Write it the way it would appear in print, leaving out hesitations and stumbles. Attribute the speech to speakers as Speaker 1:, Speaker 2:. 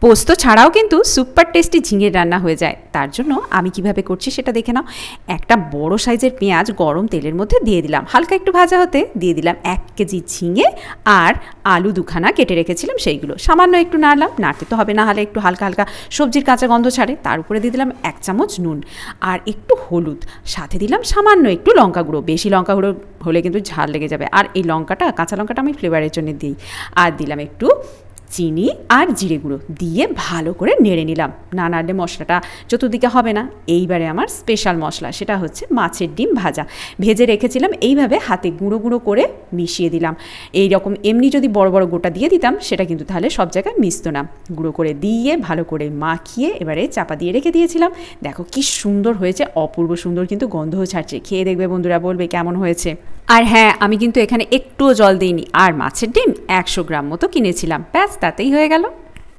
Speaker 1: পোস্ত ছাড়াও কিন্তু সুপার টেস্টি ঝিঙের রান্না হয়ে যায়। তার জন্য আমি কিভাবে করছি সেটা দেখে নাও। একটা বড় সাইজের পেঁয়াজ গরম তেলের মধ্যে দিয়ে দিলাম, হালকা একটু ভাজা হতে দিয়ে দিলাম 1 কেজি ঝিঙে আর আলু দুখানা কেটে রেখেছিলাম সেইগুলো। সামান্য একটু নাড়লাম, নাড়তে তো হবে না হলে একটু হালকা হালকা সবজির কাঁচা গন্ধ ছাড়ে। তার উপরে দিয়ে দিলাম 1 চামচ নুন আর একটু হলুদ, সাথে দিলাম সামান্য একটু লঙ্কা গুঁড়ো। বেশি লঙ্কা গুঁড়ো হলে কিন্তু ঝাল লেগে যাবে, আর এই লঙ্কাটা কাঁচা লঙ্কাটা আমি ফ্লেভারের জন্য দিই। আর দিলাম একটু চিনি আর জিরে গুঁড়ো দিয়ে ভালো করে নেড়ে নিলাম। না নাড়লে মশলাটা চতুর্দিকে হবে না। এইবারে আমার স্পেশাল মশলা, সেটা হচ্ছে মাছের ডিম ভাজা। ভেজে রেখেছিলাম, এইভাবে হাতে গুঁড়ো গুঁড়ো করে মিশিয়ে দিলাম। এই রকম এমনি যদি বড় বড় গোটা দিয়ে দিতাম সেটা কিন্তু তাহলে সব জায়গায় মিশতো না। গুঁড়ো করে দিয়ে ভালো করে মাখিয়ে এবারে চাপা দিয়ে রেখে দিয়েছিলাম। দেখো কি সুন্দর হয়েছে, অপূর্ব সুন্দর কিন্তু গন্ধও ছাড়ছে। খেয়ে দেখবে বন্ধুরা, বলবে কেমন হয়েছে। আর হ্যাঁ, আমি কিন্তু এখানে একটুও জল দিইনি। আর মাছের ডিম 100 গ্রাম মতো কিনেছিলাম, ব্যাস তাতেই হয়ে গেল।